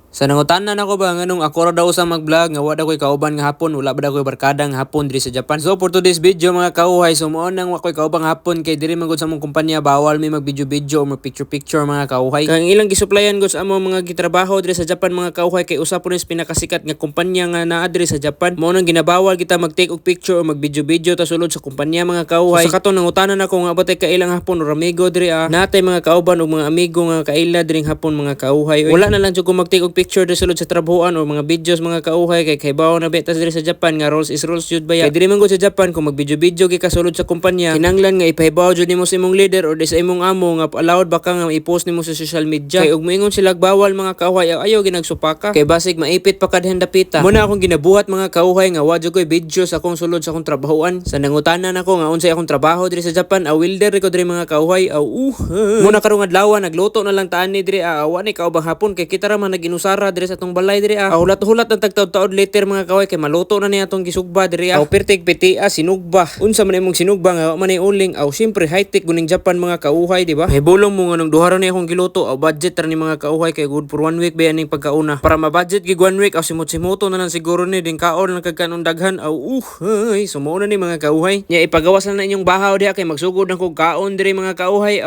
Sa nangutanan ako ba nganong ako ra daw sa mag-vlog nga wala ko'y kauban nga hapon, wala ba daw ko'y barkada nga hapon diri sa Japan. So for today's video mga kauhay, so mao nang wa ko'y kaubang hapon kay diri man gud sa among kumpanya bawal may mag-video-video o mag-picture-picture mga kauhay. Kang ilang gisuplayan gud sa among mga gitrabaho diri sa Japan mga kauhay kay usa po nis pinakasikat nga kumpanya nga naa diri sa Japan. Mao nang ginabawal kita mag-take og picture o mag-video-video ta sulod sa kumpanya mga kauhay. So, sa katon nangutanan ako nga batay kailang hapon or amigo diri natay mga kauban o mga amigo nga kaila diri hapon mga kauhay. Wala na lang jud ko mag-take og picture diri sulod sa trabahoan o mga videos mga kauhay kay bawo na betas diri sa Japan nga rules is rules jud baya. Kay diri man gud sa Japan kung mag-video-video gi ka sulod sa kumpanya, kinanglan nga ipahibaw jud nimo sa imong leader or sa imong amo nga allowed ba ka nga i-post nimo sa social media. Kay ug moingon sila bawal mga kauhay ayaw ginagsupaka kay basig maipit pa kadhen dapita. Muna akong ginabuhat mga kauhay nga wa jud koy video sa akong sulod sa akong trabahoan. Sa nangutanan ako nga unsay akong trabaho diri sa Japan, welder ko diri mga kauhay. Muna karong adlaw nagluto na lang taani diri wa ni kaubang hapon kay kita ra man naginusara diri sa atong balay diri hulat-hulat ang tagtaod-taod later mga kaway kay maluto na niya atong gisugba diri pertig piti sinugba unsa man imong sinugba nga man ay uling syempre high tech guning Japan mga kauhay di ba may bulong mo nga nung duha ra ni akong giluto budget ra ni mga kauhay kay good for 1 week ba ning pagkauna para ma-budget gig 1 week simot-simoto na lang siguro ni din kaon lang kagkanong daghan sumuo na ni mga kauhay nya ipagawas na inyong bahaw diha kay magsugod na kog kaon diri mga kauhay